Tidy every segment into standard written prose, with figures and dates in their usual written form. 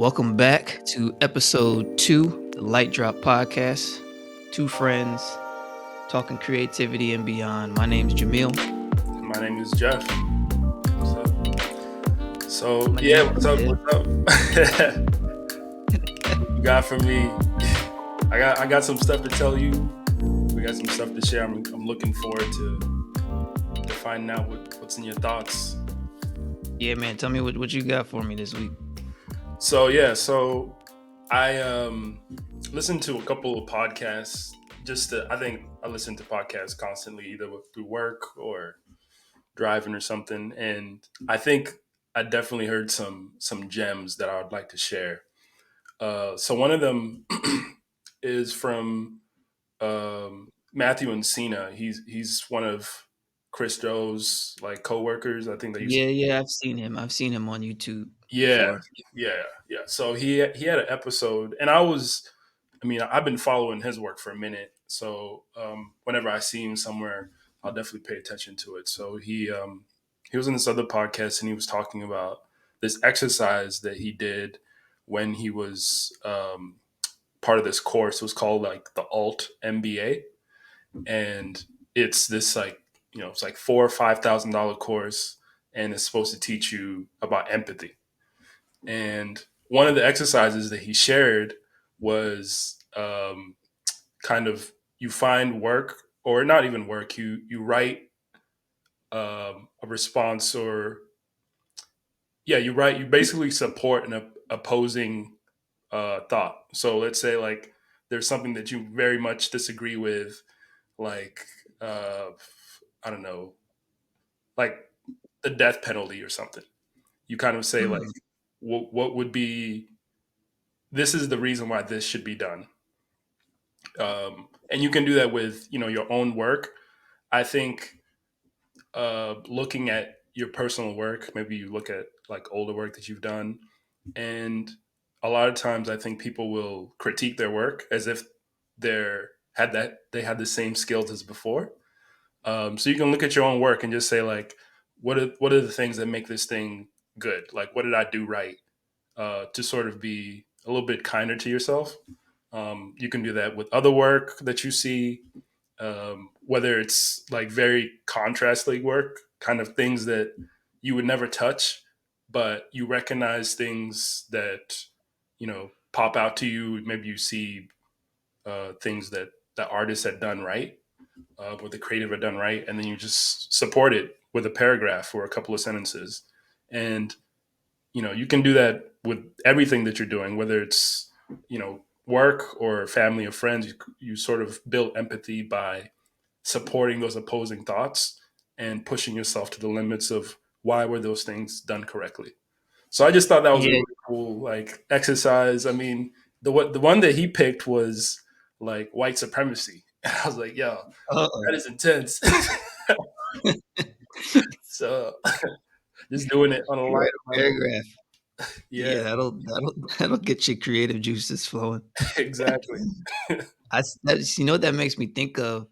Welcome back to episode 2, the Lightdrop podcast. Two friends talking creativity and beyond. My name's Jamil. My name is Jeff. What's up? So My yeah, name what's up? is What's up? You got for me? I got some stuff to tell you. We got some stuff to share. I'm looking forward to finding out what's in your thoughts. Yeah, man. Tell me what you got for me this week. So I listened to a couple of podcasts. I think I listen to podcasts constantly, either through work or driving or something, and I think I definitely heard some gems that I would like to share. So one of them is from Matthew and Cena. He's one of Chris Joe's like coworkers. I think they used. Yeah, I've seen him. I've seen him on YouTube Yeah, before. yeah. So he had an episode, and I mean, I've been following his work for a minute. So whenever I see him somewhere, I'll definitely pay attention to it. So he was in this other podcast, and he was talking about this exercise that he did when he was part of this course. It was called like the Alt MBA, and it's this like it's like $4,000 or $5,000 course, and it's supposed to teach you about empathy. And one of the exercises that he shared was kind of you find work, or not even work, you write a response, or you basically support an opposing thought. So let's say like there's something that you very much disagree with, like uh, I don't know, like the death penalty or something. You kind of say like, Mm. what would be, this is the reason why this should be done. And you can do that with your own work. I think looking at your personal work, maybe you look at like older work that you've done, and a lot of times I think people will critique their work as if they had the same skills as before. So you can look at your own work and just say like, what are the things that make this thing good? Like, what did I do right? To sort of be a little bit kinder to yourself. You can do that with other work that you see, whether it's like very contrastly work, kind of things that you would never touch, but you recognize things that pop out to you. Maybe you see things that the artist had done right, or the creative had done right, and then you just support it with a paragraph or a couple of sentences. And you can do that with everything that you're doing, whether it's work or family or friends. You sort of build empathy by supporting those opposing thoughts and pushing yourself to the limits of why were those things done correctly. So I just thought that was a Yeah. really cool like exercise. I mean, the one that he picked was like white supremacy. And I was like, yo, that Uh-oh. is intense. So just doing it on a You write lighter a level. paragraph. Yeah, Yeah, that'll get your creative juices flowing. exactly. You know what that makes me think of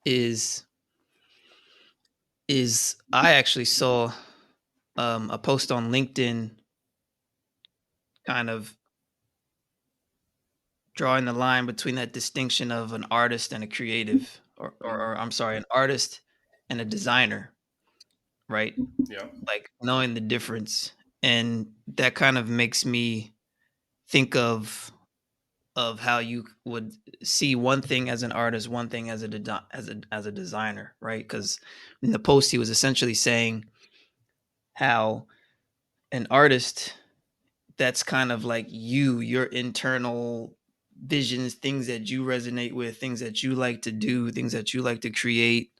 is I actually saw a post on LinkedIn kind of drawing the line between that distinction of an artist and a creative, or I'm sorry, an artist and a designer, right? Yeah. Like knowing the difference. And that kind of makes me think of how you would see one thing as an artist, one thing as as a designer, right? Because in the post he was essentially saying how an artist, that's kind of like your internal visions, things that you resonate with, things that you like to do, things that you like to create,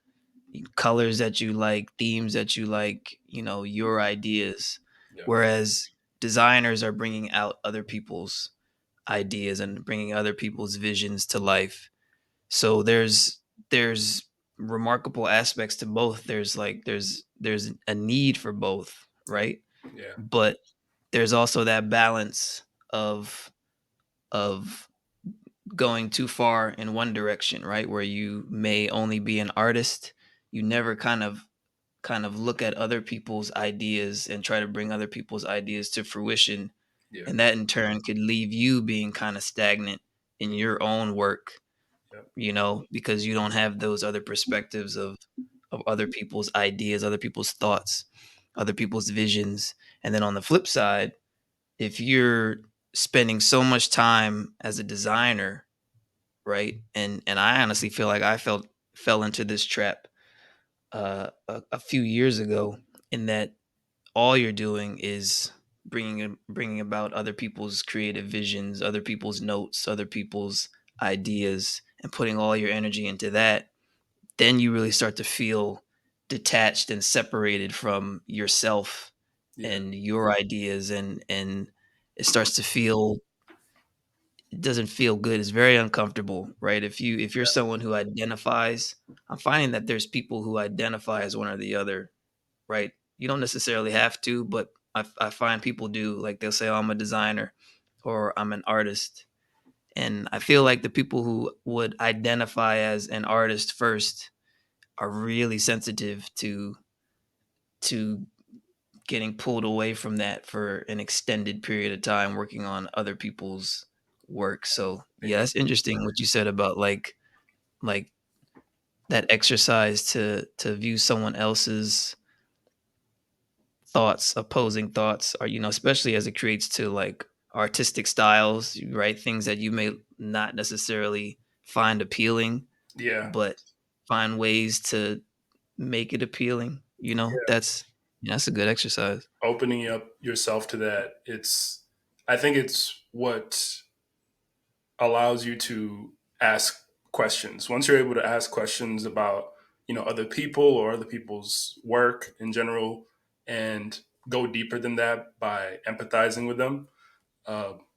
colors that you like, themes that you like, your ideas. Yeah. Whereas designers are bringing out other people's ideas and bringing other people's visions to life. So there's remarkable aspects to both. There's a need for both, right? Yeah. But there's also that balance of of going too far in one direction, right? Where you may only be an artist, you never kind of look at other people's ideas and try to bring other people's ideas to fruition Yeah. and that in turn could leave you being kind of stagnant in your own work, Yep. because you don't have those other perspectives of other people's ideas, other people's thoughts, other people's visions. And then on the flip side, if you're spending so much time as a designer, right? And I honestly feel like I fell into this trap a few years ago, in that all you're doing is bringing about other people's creative visions, other people's notes, other people's ideas, and putting all your energy into that. Then you really start to feel detached and separated from yourself Yeah. and your ideas, and it starts to feel it doesn't feel good. It's very uncomfortable, right? If you're someone who identifies, I'm finding that there's people who identify as one or the other, right? You don't necessarily have to, but I find people do. Like they'll say, "Oh, I'm a designer," or "I'm an artist," and I feel like the people who would identify as an artist first are really sensitive to getting pulled away from that for an extended period of time working on other people's work. So yeah, Yeah. that's interesting what you said about like that exercise to view someone else's thoughts, opposing thoughts, or especially as it creates to like artistic styles, right? Things that you may not necessarily find appealing, Yeah. but find ways to make it appealing. That's a good exercise. Opening up yourself to that, I think it's what allows you to ask questions. Once you're able to ask questions about, other people or other people's work in general, and go deeper than that by empathizing with them,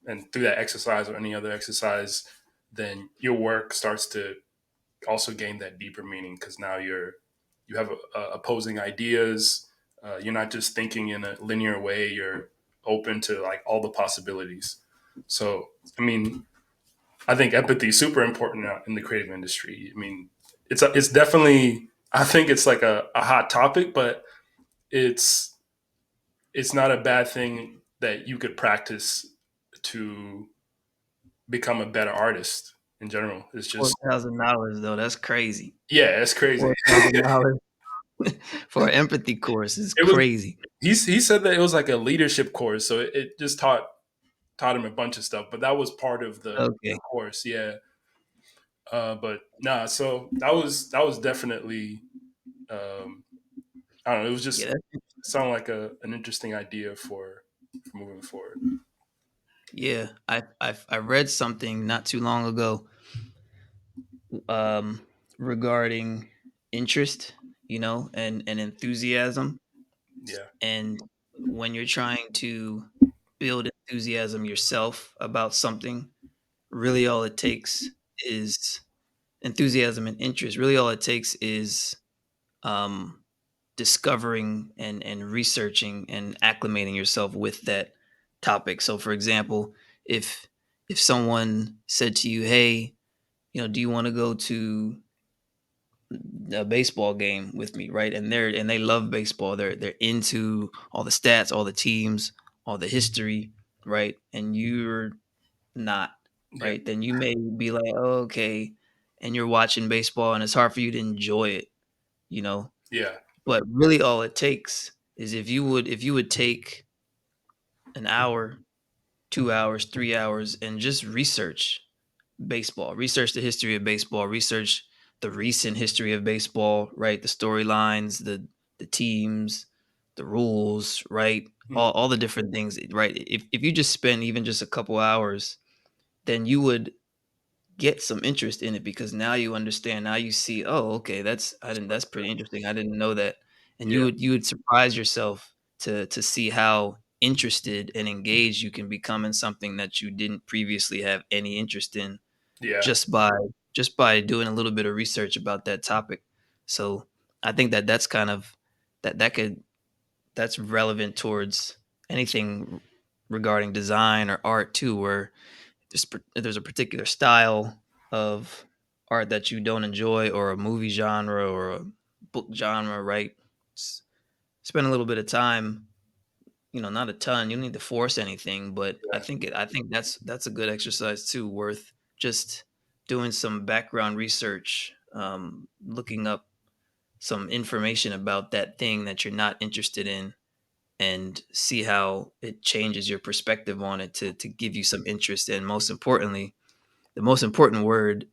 and through that exercise or any other exercise, then your work starts to also gain that deeper meaning, because now you have opposing ideas. You're not just thinking in a linear way. You're open to like all the possibilities. So, I mean, I think empathy is super important now in the creative industry. I mean, it's definitely, I think it's like a hot topic, but it's it's not a bad thing that you could practice to become a better artist in general. It's just, $4,000 though, that's crazy. yeah, it's crazy. $4,000 for an empathy course is It was crazy. he said that it was like a leadership course, so it just taught him a bunch of stuff, but that was part of the Okay. course. Yeah. But nah, so that was definitely, um, I don't know. It was Yeah, just sounded like an interesting idea for moving forward. yeah. I read something not too long ago, um, regarding interest, and enthusiasm. Yeah. And when you're trying to build enthusiasm yourself about something, really all it takes is enthusiasm and interest. Really all it takes is um, discovering and researching and acclimating yourself with that topic. So, for example, if if someone said to you, "Hey, do you want to go to a baseball game with me?" Right? And they love baseball. They're into all the stats, all the teams, all the history, right? And you're not, Yeah. right? Then you may be like, "Oh, okay," and you're watching baseball, and it's hard for you to enjoy it, you know. Yeah. But really, all it takes is if you would take an hour, 2 hours, 3 hours, and just research baseball, research the history of baseball, research the recent history of baseball, right? The storylines, the teams, the rules, right? Mhm. All the different things, right? If you just spend even just a couple hours, then you would get some interest in it, because now you understand, now you see, oh, okay, that's pretty interesting. I didn't know that. And you Yeah. would you would surprise yourself to see how interested and engaged you can become in something that you didn't previously have any interest in, Yeah. just by doing a little bit of research about that topic. So I think that's kind of that's relevant towards anything regarding design or art too, where there's a particular style of art that you don't enjoy, or a movie genre or a book genre, right? S- Spend a little bit of time not a ton. You don't need to force anything, but Yeah, I think that's a good exercise too, worth just doing some background research, looking up some information about that thing that you're not interested in, and see how it changes your perspective on it to give you some interest. And most importantly, the most important word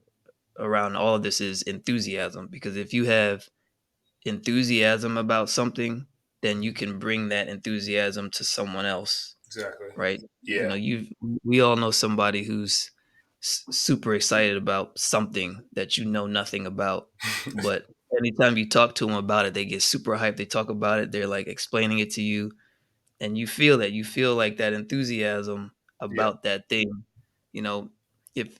around all of this is enthusiasm, because if you have enthusiasm about something, then you can bring that enthusiasm to someone else, exactly. right? Yeah. You We all know somebody who's super excited about something that you know nothing about, but anytime you talk to them about it, they get super hyped. They talk about it. They're like explaining it to you, and you feel like that enthusiasm Yeah. about that thing. You know, if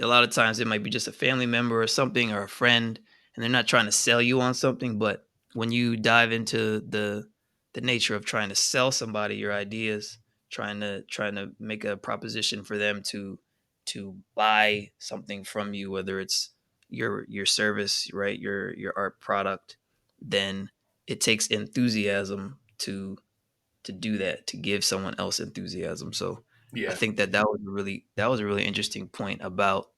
a lot of times it might be just a family member or something, or a friend, and they're not trying to sell you on something, but when you dive into the nature of trying to sell somebody your ideas, trying to make a proposition for them to buy something from you, whether it's your service, right, your art product, then it takes enthusiasm to do that, to give someone else enthusiasm. So I Yeah. think that was a really interesting point about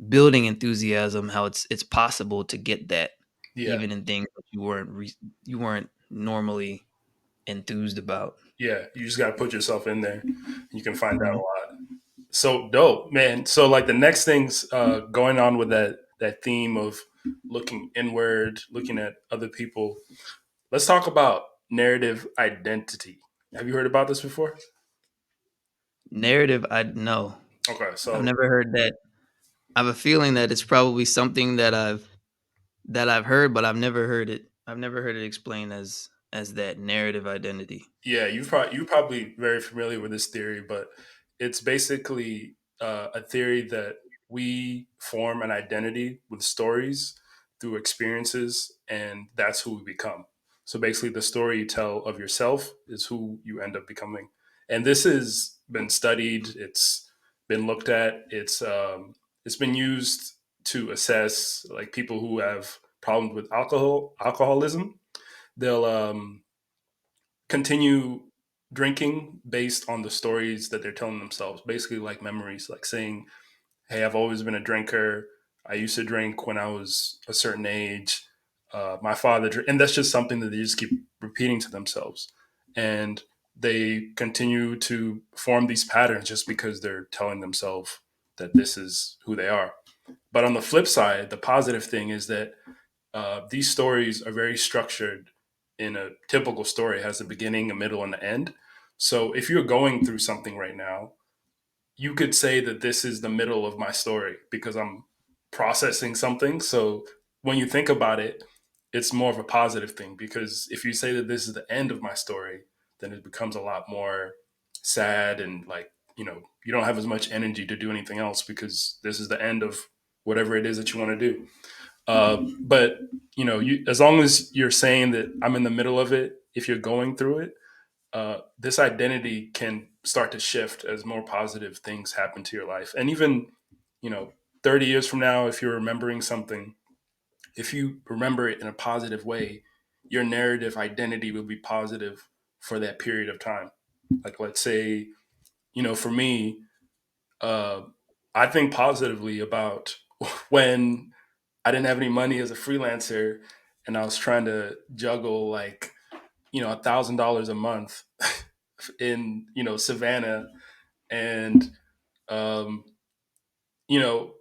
building enthusiasm, how it's possible to get that Yeah. even in things that you weren't normally enthused about. Yeah. You just got to put yourself in there. You can find out a Mhm. lot. So dope, man. So like the next things going on with that theme of looking inward, looking at other people. Let's talk about narrative identity. Have you heard about this before? Narrative, I know. Okay, I've so never heard that. I have a feeling that it's probably something that I've heard, but I've never heard it. I've never heard it explained as that narrative identity. yeah, you're probably very familiar with this theory, but it's basically a theory that we form an identity with stories through experiences, and that's who we become. So basically, the story you tell of yourself is who you end up becoming, and this has been studied. It's been looked at. It's been used to assess like people who have problems with alcoholism. They'll continue drinking based on the stories that they're telling themselves, basically like memories, like saying, "Hey, I've always been a drinker. I used to drink when I was a certain age. My father," and that's just something that they just keep repeating to themselves, and they continue to form these patterns just because they're telling themselves that this is who they are. But on the flip side, the positive thing is that these stories are very structured in a typical story. It has a beginning, a middle, and an end. So if you're going through something right now, you could say that this is the middle of my story because I'm processing something. So when you think about it, it's more of a positive thing because if you say that this is the end of my story, then it becomes a lot more sad and like, you don't have as much energy to do anything else because this is the end of whatever it is that you want to do. But as long as you're saying that I'm in the middle of it, if you're going through it, this identity can start to shift as more positive things happen to your life. And even, you know, 30 years from now, if you're remembering something, if you remember it in a positive way, your narrative identity will be positive for that period of time. Like, let's say, for me, uh, I think positively about when I didn't have any money as a freelancer and I was trying to juggle like, $1,000 a month in, Savannah. And, um, you know,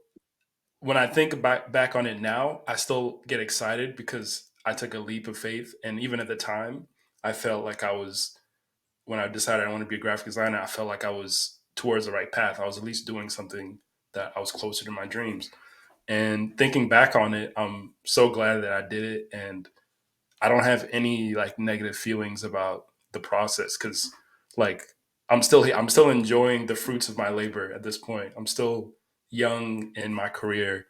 when I think back on it now, I still get excited because I took a leap of faith. And even at the time, I felt like when I decided I want to be a graphic designer, I felt like I was towards the right path. I was at least doing something that I was closer to my dreams. And thinking back on it, I'm so glad that I did it. And I don't have any like negative feelings about the process because like I'm still enjoying the fruits of my labor at this point. I'm still young in my career,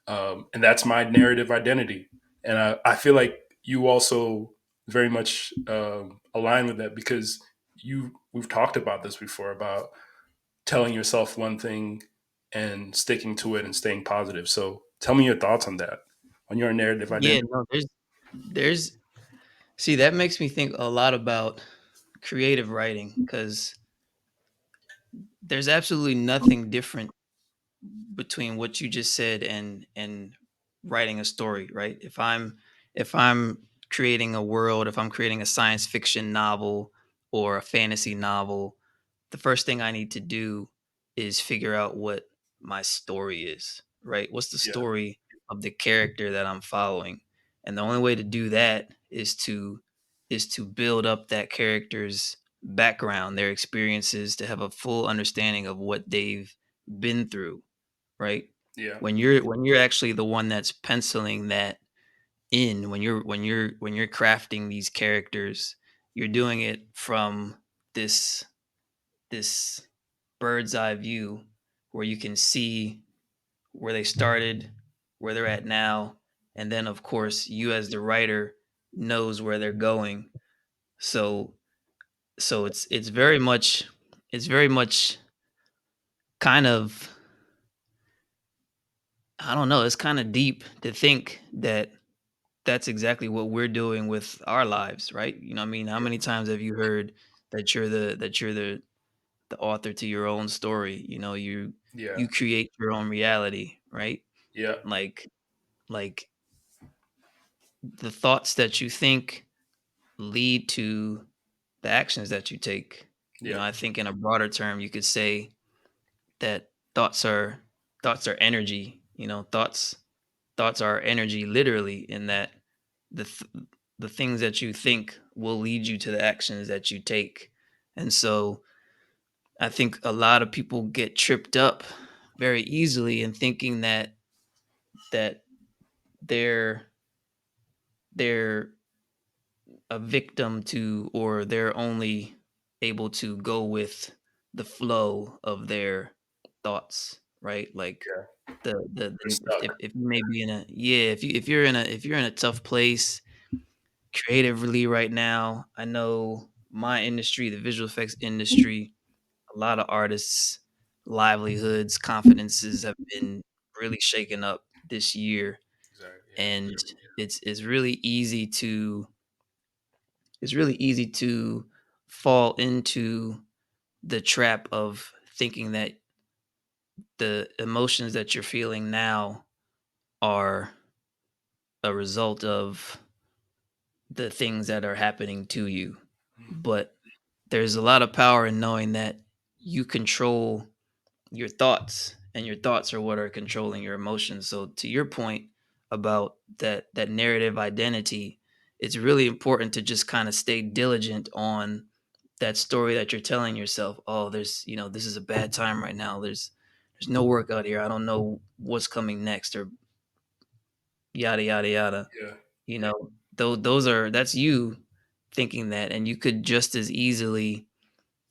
and that's my narrative identity. And I feel like you also very much align with that because we've talked about this before about telling yourself one thing and sticking to it and staying positive. So tell me your thoughts on that, on your narrative Yeah, identity. no, there's see, that makes me think a lot about creative writing, because there's absolutely nothing different between what you just said and writing a story, right? If I'm creating a world, if I'm creating a science fiction novel or a fantasy novel, the first thing I need to do is figure out what my story is, right? What's the Yeah, story of the character that I'm following? And the only way to do that is to build up that character's background, their experiences, to have a full understanding of what they've been through, right? yeah, When you're actually the one that's penciling that in, when you're crafting these characters, you're doing it from this this bird's eye view where you can see where they started, where they're at now, and then of course you as the writer knows where they're going. So it's very much kind of, I don't know, it's kind of deep to think that that's exactly what we're doing with our lives, right? You know what I mean? How many times have you heard that you're the author to your own story? You know, you yeah, you create your own reality, right? yeah, Like like the thoughts that you think lead to the actions that you take. You yeah, know, I think in a broader term you could say that thoughts are energy. You know, thoughts are energy literally, in that the th- the things that you think will lead you to the actions that you take. And so I think a lot of people get tripped up very easily in thinking that they're they're a victim to, or they're only able to go with the flow of their thoughts, right? Like yeah. They're if stuck. you may be in a, yeah, if you're in a tough place creatively right now. I know my industry, the visual effects industry, a lot of artists' livelihoods, confidences have been really shaken up this year. Exactly. Yeah, And it's really easy to fall into the trap of thinking that the emotions that you're feeling now are a result of the things that are happening to you. But there's a lot of power in knowing that you control your thoughts, and your thoughts are what are controlling your emotions. So to your point about that narrative identity, it's really important to just kind of stay diligent on that story that you're telling yourself. Oh, this is a bad time right now. There's no work out here. I don't know what's coming next, or yada yada yada. yeah, That's you thinking that, and you could just as easily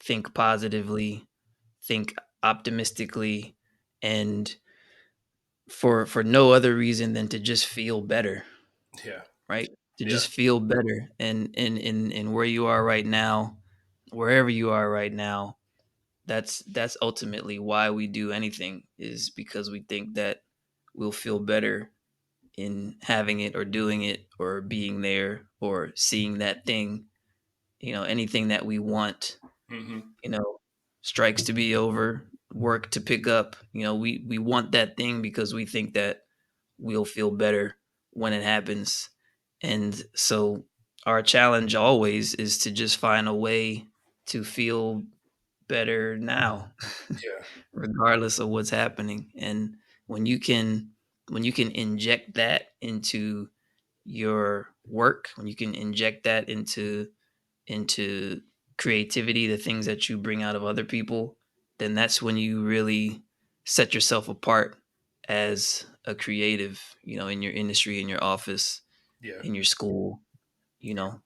think positively, think optimistically, and for no other reason than to just feel better, yeah, right? To yeah, just feel better, and in where you are right now, wherever you are right now. That's ultimately why we do anything, is because we think that we'll feel better in having it, or doing it, or being there, or seeing that thing. Anything that we want, hmm, you know, strikes to be over, work to pick up. We want that thing because we think that we'll feel better when it happens. And so our challenge always is to just find a way to feel better now, yeah, regardless of what's happening. And when you can when you can inject that into your work, when you can inject that into creativity, the things that you bring out of other people, then that's when you really set yourself apart as a creative, in your industry, in your office, yeah. in your school, you know.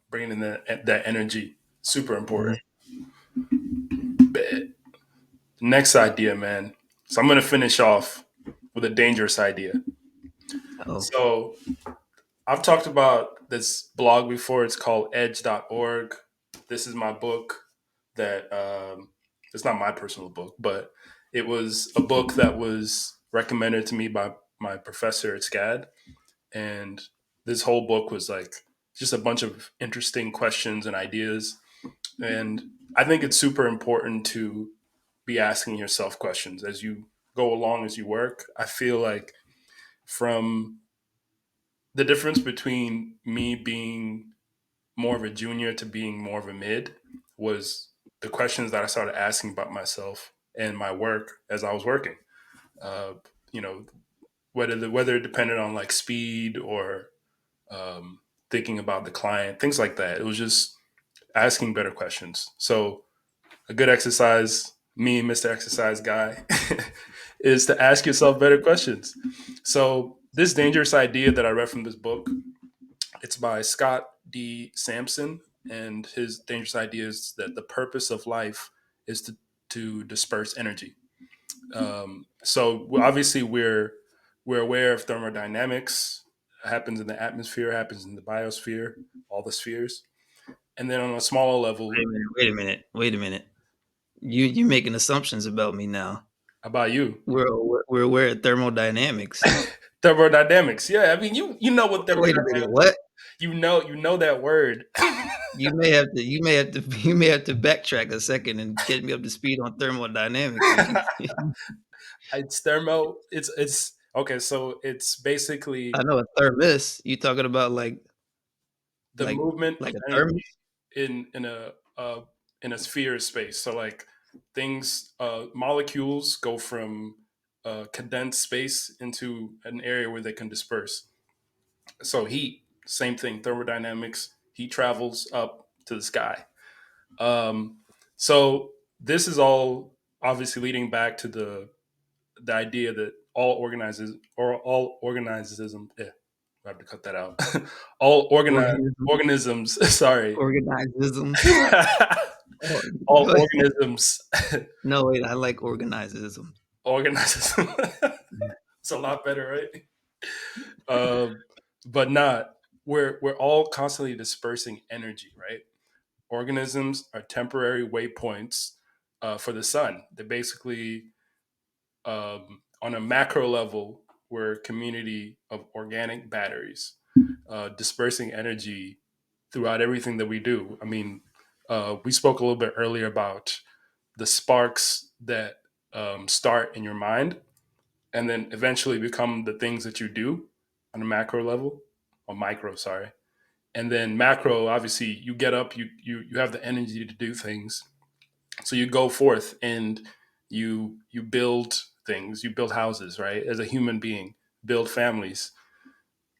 Bringing in that energy, super Mhm. important. Bet. Next idea, man. So I'm gonna finish off with a dangerous idea. Oh, So I've talked about this blog before. It's called edge.org. This is my book that it's not my personal book, but it was a book that was recommended to me by my professor at SCAD. And this whole book was like just a bunch of interesting questions and ideas. And I think it's super important to be asking yourself questions as you go along as you work. I feel like from the difference between me being more of a junior to being more of a mid was the questions that I started asking about myself and my work as I was working. Uh, you know, whether it depended on like speed or um, thinking about the client, things like that. It was just asking better questions. So a good exercise, me, Mr. Exercise Guy, is to ask yourself better questions. So this dangerous idea that I read from this book, it's by Scott D. Sampson, and his dangerous idea is that the purpose of life is to disperse energy. Obviously we're aware of thermodynamics. It happens in the atmosphere, happens in the biosphere, all the spheres. And then on a smaller level, Wait a minute. Wait a minute. Wait a minute. You making assumptions about me now. about you. We're aware of thermodynamics. Thermodynamics. Yeah, I mean you know what Wait a minute. thermodynamics. What? You know that word. You may have to backtrack a second and get me up to speed on thermodynamics. If you, It's thermo. It's okay. So it's basically I know a thermos. You talking about the like movement like of a energy thermos? uh, in a sphere of space. So like things, molecules go from condensed space into an area where they can disperse. So heat, same thing. Thermodynamics. Heat travels up to the sky. Um, so this is all obviously leading back to the idea that all organisms. Yeah, I have to cut that out. all organized Organism, organisms. Sorry, organisms. Oh, all go ahead. organisms. No, wait. I like organisms. Organisms. It's a lot better, right? Um, but not. We're all constantly dispersing energy, right? Organisms are temporary waypoints for the sun. They basically, on a macro level, we're a community of organic batteries dispersing energy throughout everything that we do. I mean, we spoke a little bit earlier about the sparks that start in your mind and then eventually become the things that you do on a macro level, or micro, sorry. And then macro, obviously, you get up, you have the energy to do things, so you go forth and you build things, you build houses, right? As a human being, build families,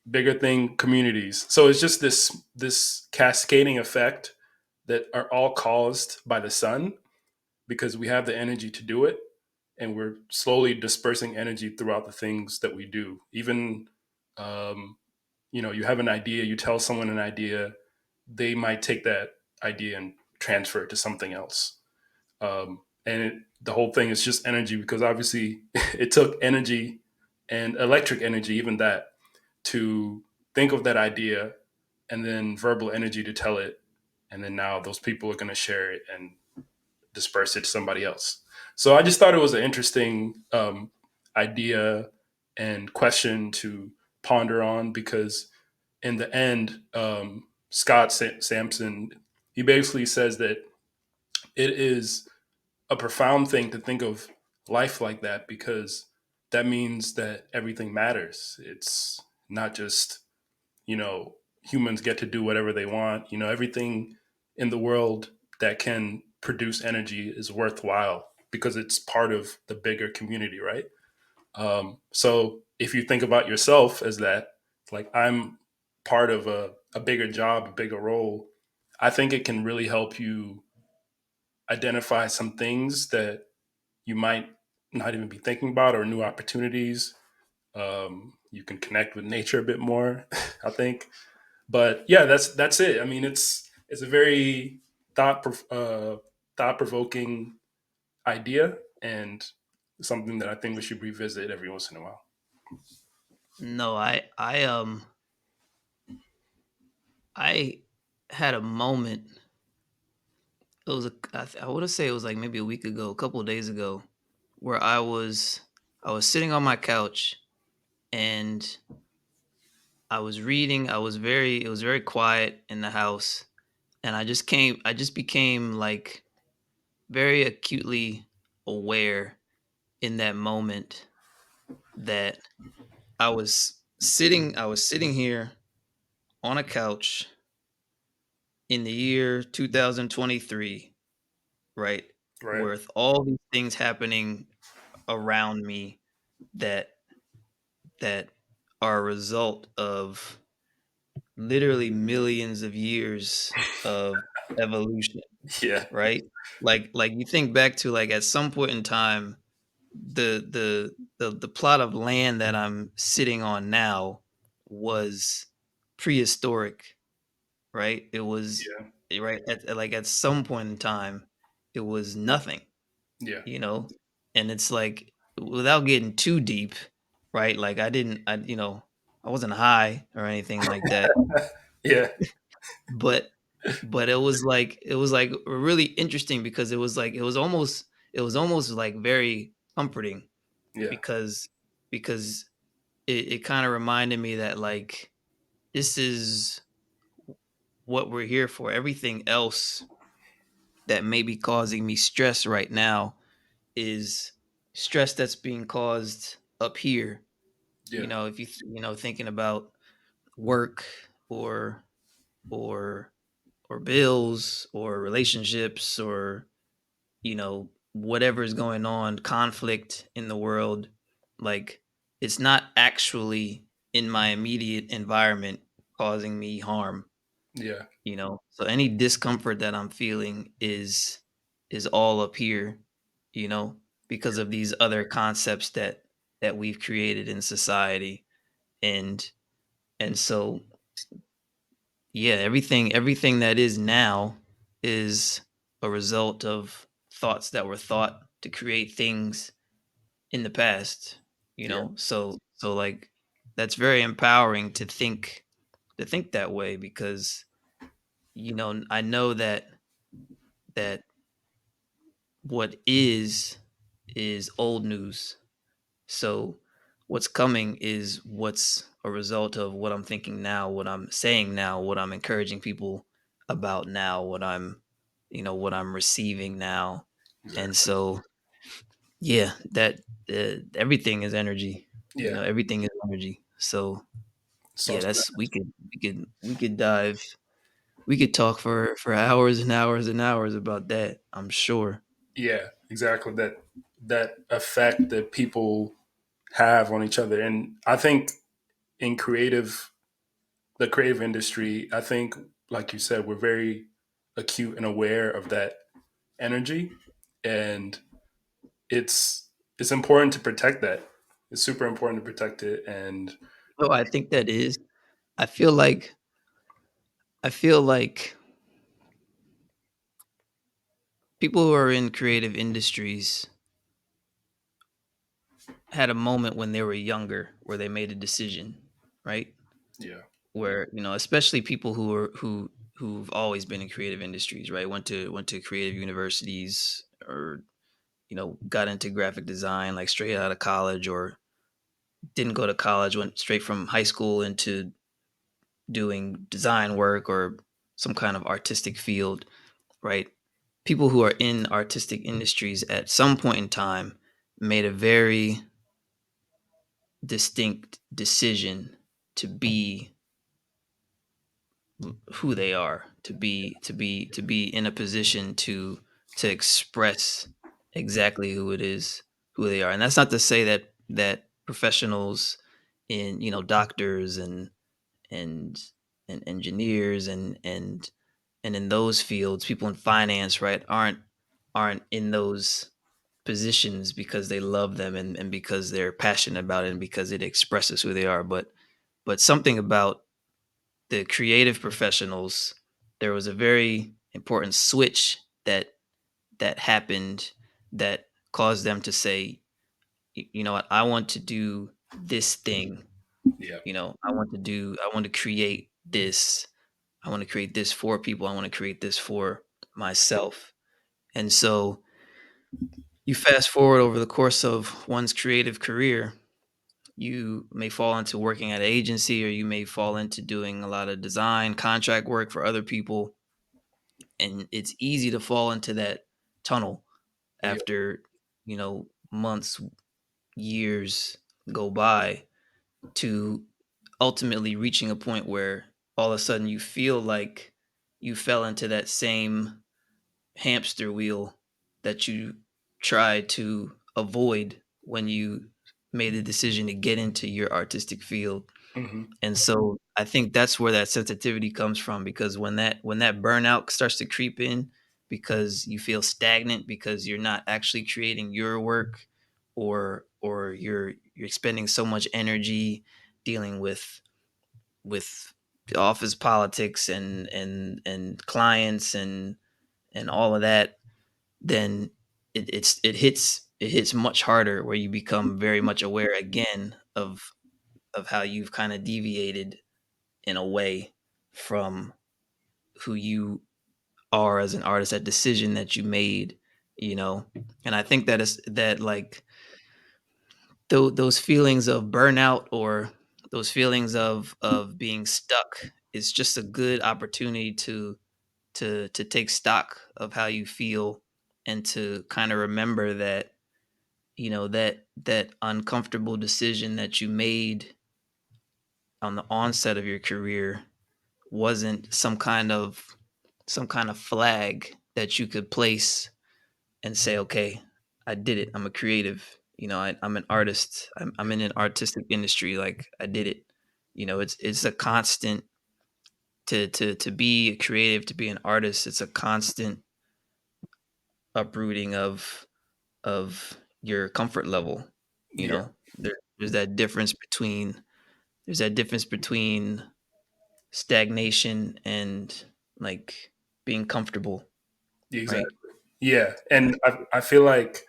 bigger thing, communities. So it's just this cascading effect that are all caused by the sun because we have the energy to do it, and we're slowly dispersing energy throughout the things that we do. Even um, you have an idea, you tell someone an idea, they might take that idea and transfer it to something else. The whole thing is just energy because obviously it took energy and electric energy, even that, to think of that idea, and then verbal energy to tell it, and then now those people are going to share it and disperse it to somebody else. So I just thought it was an interesting idea and question to ponder on because in the end, Scott Sampson, he basically says that it is a profound thing to think of life like that because that means that everything matters. It's not just, humans get to do whatever they want. Everything in the world that can produce energy is worthwhile because it's part of the bigger community, right? So if you think about yourself as that, like I'm part of a bigger job, a bigger role, I think it can really help you identify some things that you might not even be thinking about or new opportunities. You can connect with nature a bit more, I think. But yeah, that's it. I mean, it's a very thought thought provoking idea and something that I think we should revisit every once in a while. No, I had a moment. It was I would say it was like maybe a week ago, a couple of days ago, where I was sitting on my couch and I was reading. It was very quiet in the house, and I just became like very acutely aware in that moment that I was sitting here on a couch in the year 2023, right? Right. With all these things happening around me that that are a result of literally millions of years of evolution, Yeah. right? Like you think back to like at some point in time, the plot of land that I'm sitting on now was prehistoric, right? It was Yeah. right like at some point in time, it was nothing, Yeah. you know? And it's like without getting too deep, right? Like I wasn't high or anything like that, Yeah. but it was like really interesting because it was almost like very comforting Yeah. because because it kind of reminded me that like this is what we're here for. Everything else that may be causing me stress right now is stress that's being caused up here. Yeah. If thinking about work or or or bills or relationships or whatever is going on, conflict in the world, like it's not actually in my immediate environment causing me harm, Yeah. so any discomfort that I'm feeling is all up here, you know because of these other concepts that we've created in society. And and so yeah, everything that is now is a result of thoughts that were thought to create things in the past, Yeah. so like that's very empowering to think that way because I know that what is old news. So what's coming is what's a result of what I'm thinking now, what I'm saying now, what I'm encouraging people about now, what I'm receiving now. And Exactly. so yeah, that everything is energy. Yeah. Everything is energy. So yeah, Source of that's that. we could talk for hours and hours and hours about that, I'm sure. Yeah. Exactly. That effect that people have on each other, and I think in the creative industry, I think, like you said, we're very acute and aware of that energy, and it's important to protect that. It's super important to protect it, and Oh, I think that is. I feel like I feel like people who are in creative industries had a moment when they were younger where they made a decision, right? yeah, Where, especially people who've always been in creative industries, right? Went to creative universities or, got into graphic design like straight out of college or didn't go to college, went straight from high school into doing design work or some kind of artistic field, right? People who are in artistic industries at some point in time made a very distinct decision to be who they are, to be in a position to express exactly who they are. And that's not to say that professionals in, doctors and and engineers and in those fields, people in finance, right, aren't in those positions because they love them and because they're passionate about it and because it expresses who they are. But something about the creative professionals, there was a very important switch that happened that caused them to say, You know what, I want to do this thing. yeah, I want to create this. I want to create this for people. I want to create this for myself." And so you fast forward over the course of one's creative career, you may fall into working at an agency or you may fall into doing a lot of design contract work for other people. and it's easy to fall into that tunnel Yeah. after, months, years go by, to ultimately reaching a point where all of a sudden you feel like you fell into that same hamster wheel that you tried to avoid when you made the decision to get into your artistic field. Hmm. And so I think that's where that sensitivity comes from, because when that burnout starts to creep in, because you feel stagnant because you're not actually creating your work, or you're expending so much energy dealing with the office politics and clients and all of that, then it hits much harder, where you become very much aware again of how you've kind of deviated in a way from who you are as an artist, that decision that you made, you know. And I think that is that, like, those feelings of burnout, or those feelings of being stuck, is just a good opportunity to take stock of how you feel, and to kind of remember that, that uncomfortable decision that you made on the onset of your career wasn't some kind of flag that you could place and say, okay, I did it. I'm a creative. I'm an artist. I'm in an artistic industry. Like, I did it. It's a constant to be a creative, to be an artist. It's a constant uprooting of your comfort level. You Yeah. know, there's that difference between there's that difference between stagnation and, like, being comfortable, right? Exactly. Yeah. And I feel like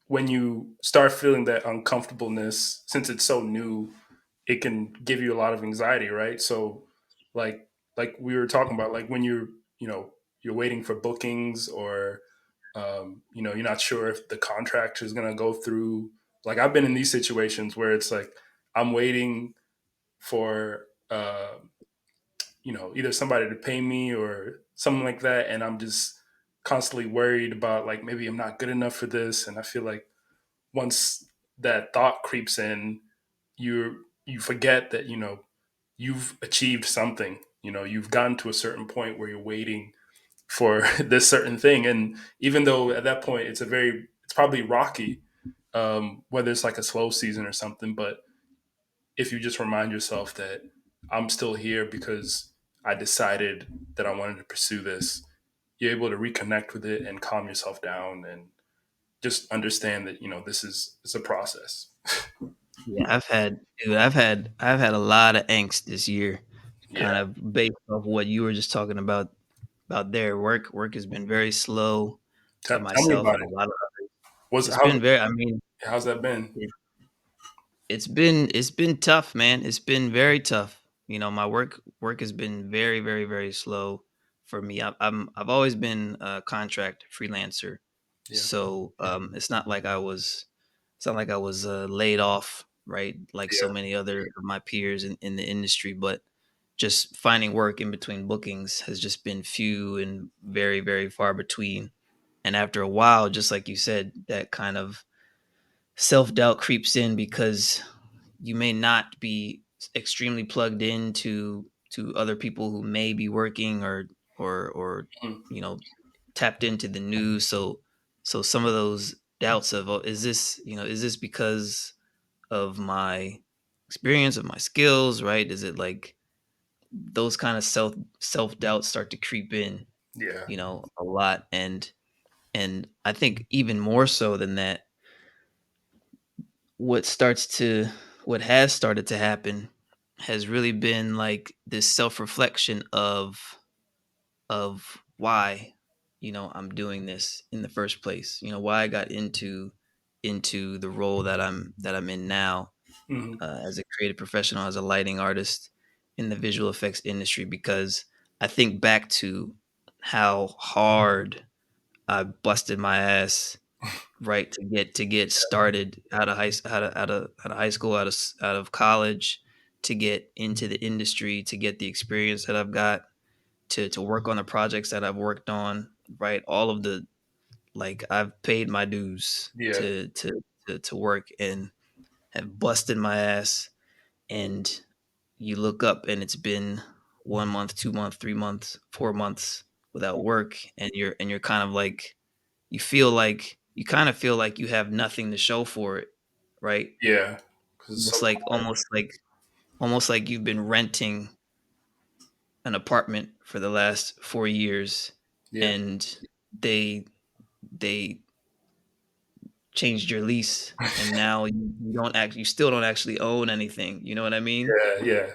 when you start feeling that uncomfortableness, since it's so new, it can give you a lot of anxiety, right? So, like, like we were talking about, like when you know, you're waiting for bookings, or you're not sure if the contract is going to go through. Like, I've been in these situations where it's like I'm waiting for either somebody to pay me or something like that, and I'm just constantly worried about, like, maybe I'm not good enough for this. And I feel like once that thought creeps in, you forget that you've achieved something. You've gotten to a certain point where you're waiting for this certain thing, and even though at that point it's probably rocky, whether it's like a slow season or something. But if you just remind yourself that I'm still here because I decided that I wanted to pursue this, you're able to reconnect with it and calm yourself down, and just understand that it's a process. Yeah, I've had a lot of angst this year, Yeah. kind of based off what you were just talking about there. Work has been very slow for Tell me myself about and a it. lot of What's it's been very, I mean, how's that been? it, it's been tough, man. It's been very tough. My work has been very, very, very slow for me. I've always been a contract freelancer, Yeah. so it's not like I was laid off, right? Like so Yeah. many other of my peers in the industry, but just finding work in between bookings has just been few and very, very far between. And after a while, just like you said, that kind of self doubt creeps in, because you may not be extremely plugged into other people who may be working, or Mm. you know tapped into the news. So some of those doubts of, oh, is this because of my experience, of my skills, right? Is it like those kind of self doubts start to creep in, Yeah. a lot. And I think even more so than that, what starts to what has started to happen has really been like this self-reflection of why, I'm doing this in the first place, why I got into the role that I'm in now, Hmm. as a creative professional, as a lighting artist in the visual effects industry. Because I think back to how hard I busted my ass, right, to get started out of high school, out of college, to get into the industry, to get the experience that I've got, to work on the projects that I've worked on, right? All of the like I've paid my dues Yeah. to work and have busted my ass, and you look up and it's been 1 month, 2 months, 3 months, 4 months without work, and you're kind of like you kind of feel like you have nothing to show for it, right? Yeah. Because it's so Almost like quiet. almost like you've been renting an apartment for the last 4 years, Yeah. and they they changed your lease, and now you still don't actually own anything. You know what I mean? Yeah. Yeah.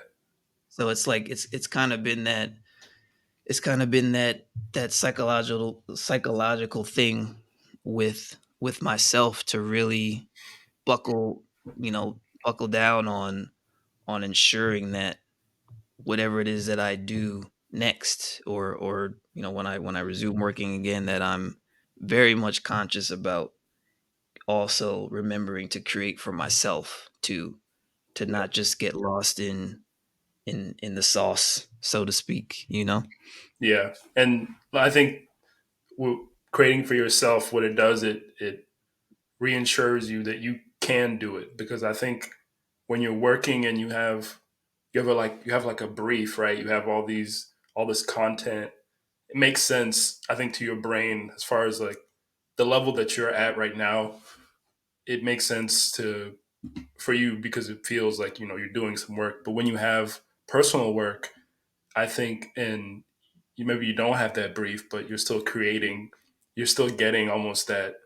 So it's like it's kind of been that psychological thing with myself to really buckle buckle down on ensuring that whatever it is that I do next, or when I resume working again, that I'm very much conscious about also remembering to create for myself, to Yeah. not just get lost in the sauce, so to speak. Yeah. And I think creating for yourself, what it does, it reinsures you that you can do it. Because I think when you're working and you have like a brief, right? You have all this content. It makes sense, I think, to your brain as far as like the level that you're at right now. It makes sense to for you because it feels like you're doing some work. But when you have personal work, I think, and maybe you don't have that brief, but you're still creating, you're still getting almost that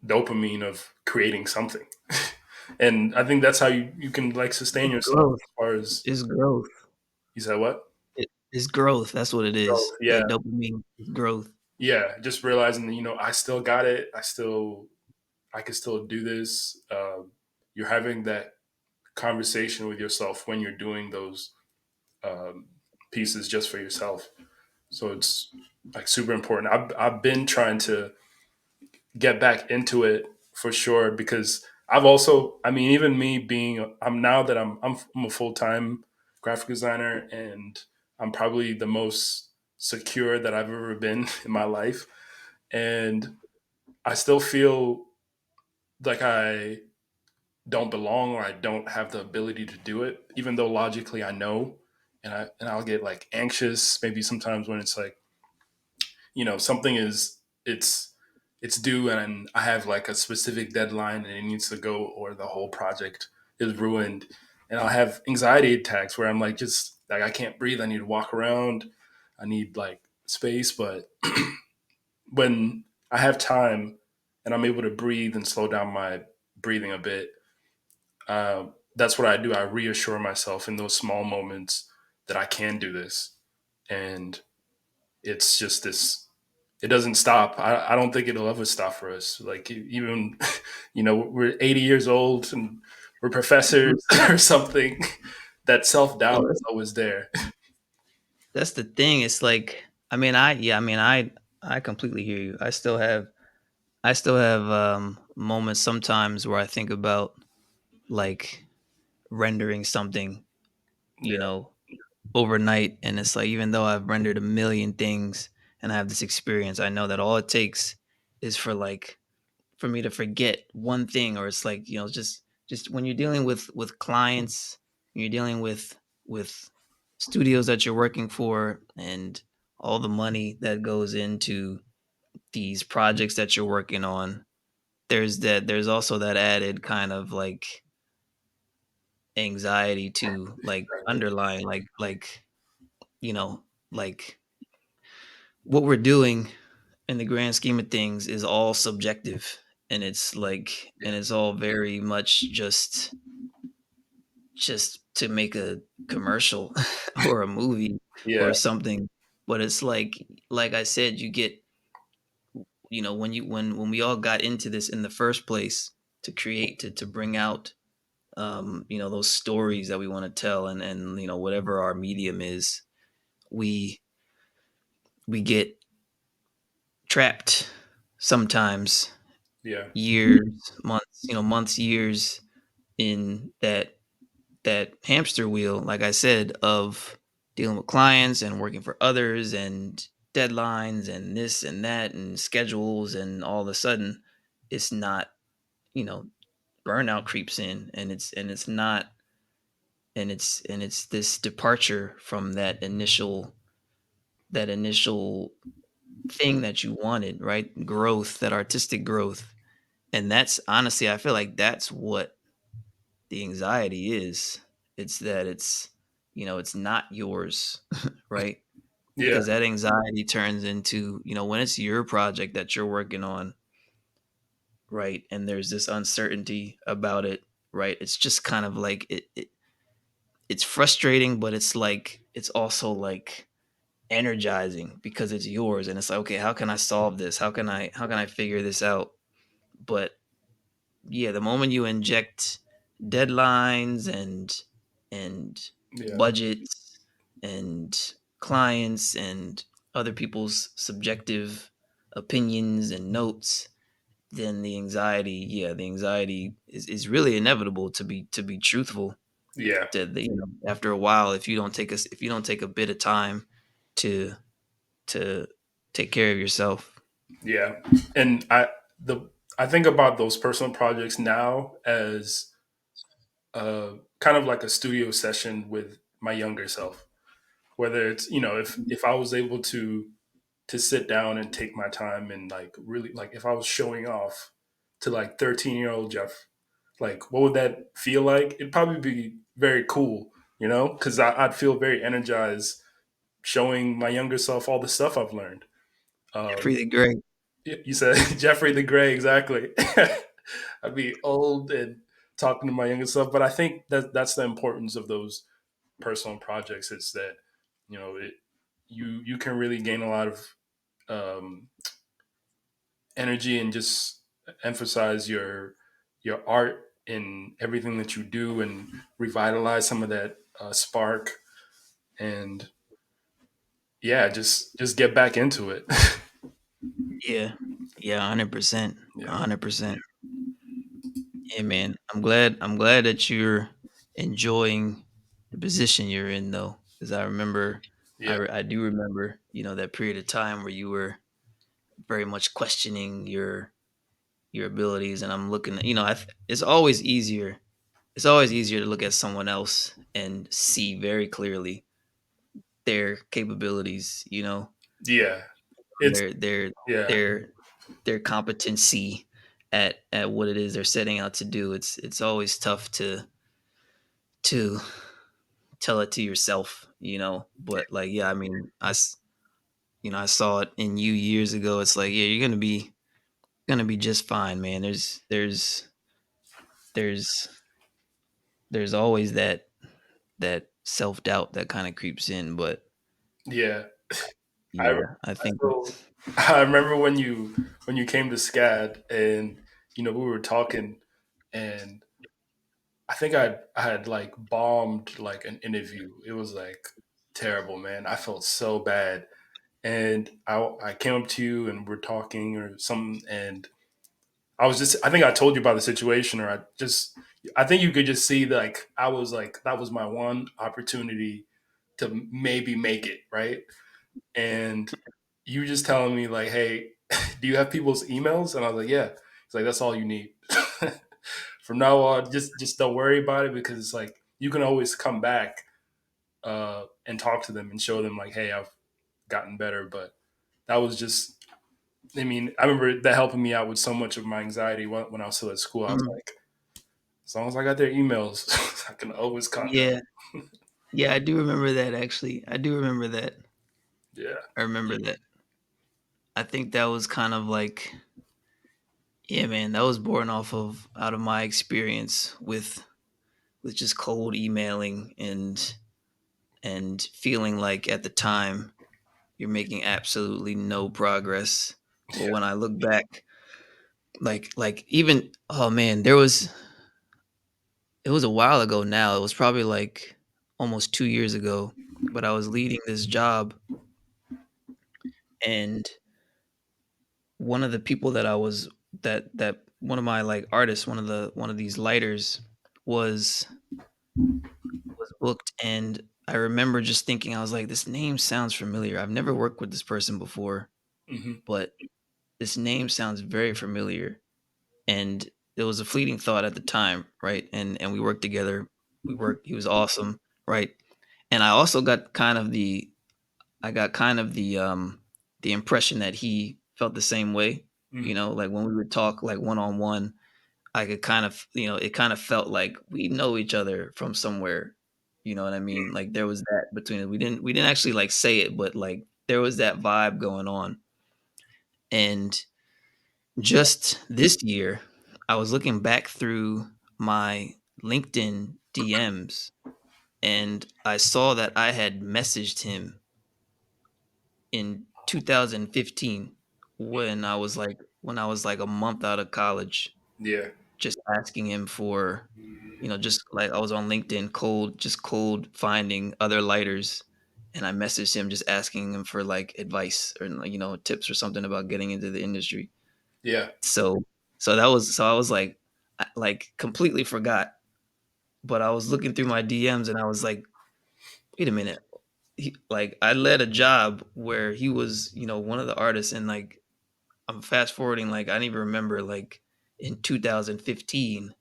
dopamine of creating something. And I think that's how you can like sustain It's yourself growth. as far as It's growth. you said what? It's growth. That's what it Growth. is. Yeah. That dopamine is growth. Yeah. Just realizing that, I still got it. I can still do this. You're having that conversation with yourself when you're doing those um, pieces just for yourself. So it's like super important. I've been trying to get back into it for sure because I've also, I mean, even me being, I'm now that I'm a full time graphic designer, and I'm probably the most secure that I've ever been in my life, and I still feel like I don't belong or I don't have the ability to do it, even though logically I know, and I'll get like anxious maybe sometimes when it's like something is it's due and I have like a specific deadline and it needs to go or the whole project is ruined, and I'll have anxiety attacks where I'm like just like I can't breathe, I need to walk around, I need like space. But when I have time and I'm able to breathe and slow down my breathing a bit, that's what I do. I reassure myself in those small moments that I can do this, and it's just this, it doesn't stop. I don't think it'll ever stop for us. Like even, we're 80 years old and we're professors or something. That self doubt Well, is always there. that's the thing. It's like, I mean, I completely hear you. I still have moments sometimes where I think about like rendering something, you Yeah, know, overnight, and it's like even though I've rendered a million things and I have this experience, I know that all it takes is for me to forget one thing, or it's like just when you're dealing with clients, you're dealing with studios that you're working for, and all the money that goes into these projects that you're working on. There's also that added kind of like anxiety to like exactly. underlying like you know like what we're doing in the grand scheme of things is all subjective, and it's all very much just to make a commercial or a movie Yeah, or something. But it's like I said, you get, when we all got into this in the first place, to create, to bring out those stories that we want to tell, and whatever our medium is, we we get trapped sometimes, yeah, years, months, years, in that hamster wheel, like I said, of dealing with clients and working for others and deadlines and this and that and schedules, and all of a sudden it's not, you know, burnout creeps in, and it's not, and it's this departure from that initial thing that you wanted, right? Growth, that artistic growth. And that's honestly, I feel like that's what the anxiety is. It's that it's not yours, right? Yeah, Because that anxiety turns into, when it's your project that you're working on, right? And there's this uncertainty about it, right? It's just kind of like it's frustrating, but it's also like energizing because it's yours, and it's like, okay, how can I solve this? How can I figure this out? But yeah, the moment you inject deadlines and yeah, budgets and clients and other people's subjective opinions and notes, then the anxiety is really inevitable, to be truthful. yeah, After a while, if you don't take a bit of time to to take care of yourself. yeah. And the I think about those personal projects now as kind of like a studio session with my younger self. Whether it's, if I was able to sit down and take my time and like really, like, if I was showing off to like 13-year-old Jeff, like what would that feel like? It'd probably be very cool, because I'd feel very energized showing my younger self all the stuff I've learned. Um, Jeffrey the Great. you said Jeffrey the Gray, exactly. I'd be old and talking to my younger self, but I think that's the importance of those personal projects. Is that you can really gain a lot of um, energy and just emphasize your art in everything that you do and revitalize some of that spark, and yeah, just get back into it. Yeah. Yeah, 100%. Yeah, 100%. Yeah, man. I'm glad that you're enjoying the position you're in, though, because yeah, I do remember, that period of time where you were very much questioning your abilities, and I'm looking, it's always easier to look at someone else and see very clearly their capabilities, yeah. It's their their yeah, their their competency at what it is they're setting out to do. It's always tough to tell it to yourself, but like, yeah, I mean, I saw it in you years ago. It's like, yeah, you're gonna be just fine, man. There's there's always that self-doubt that kind of creeps in, but yeah. I yeah, I think so it's I remember when you came to SCAD, and we were talking, and I think I had like bombed like an interview. It was like terrible, man. I felt so bad, and I came up to you and we're talking or something, and I think I told you about the situation, or I think you could just see that, like, I was like, that was my one opportunity to maybe make it right, and you just telling me like, hey, do you have people's emails? And I was like, yeah. It's like, that's all you need. From now on, just don't worry about it, because it's like you can always come back and talk to them and show them like, hey, I've gotten better. But that was just, I mean, I remember that helping me out with so much of my anxiety when I was still at school. I was mm, like, as long as I got their emails, I can always contact yeah, them. yeah, I do remember that, actually. I do remember that. Yeah, I remember that. I think that was kind of like, yeah, man, that was born out of my experience with just cold emailing and feeling like at the time you're making absolutely no progress. But when I look back, like even, oh man, it was a while ago now. It was probably like almost 2 years ago. But I was leading this job, and one of the people that I was that one of my like artists, one of these lighters was was booked, and I remember just thinking, I was like, this name sounds familiar. I've never worked with this person before, Hmm. but this name sounds very familiar. And it was a fleeting thought at the time, right? And we worked together. We worked. He was awesome, right? And I also got kind of the I got kind of the impression that he felt the same way. Hmm. Like when we would talk like one on one, I could kind of, it kind of felt like we know each other from somewhere. You know what I mean? Like there was that between it. We didn't actually like say it, but like there was that vibe going on. And just this year, I was looking back through my LinkedIn DMs and I saw that I had messaged him in 2015 when I was like a month out of college, Yeah. just asking him for, just like I was on LinkedIn cold finding other lighters, and I messaged him just asking him for like advice or like, tips or something about getting into the industry. Yeah. So so I was like like completely forgot, but I was looking through my DMs and I was like, wait a minute. Like I led a job where he was, one of the artists, and like I'm fast forwarding, like I didn't even remember like in 2015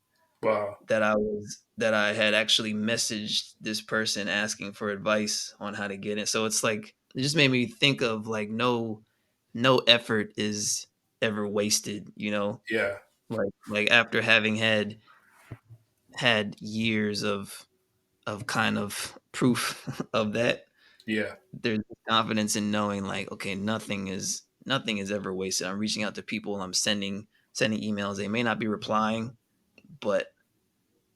Wow. that I had actually messaged this person asking for advice on how to get in. So it's like it just made me think of like no effort is ever wasted. Yeah. Like after having had years of kind of proof of that, Yeah. there's confidence in knowing like, okay, nothing is ever wasted. I'm reaching out to people, I'm sending emails. They may not be replying, but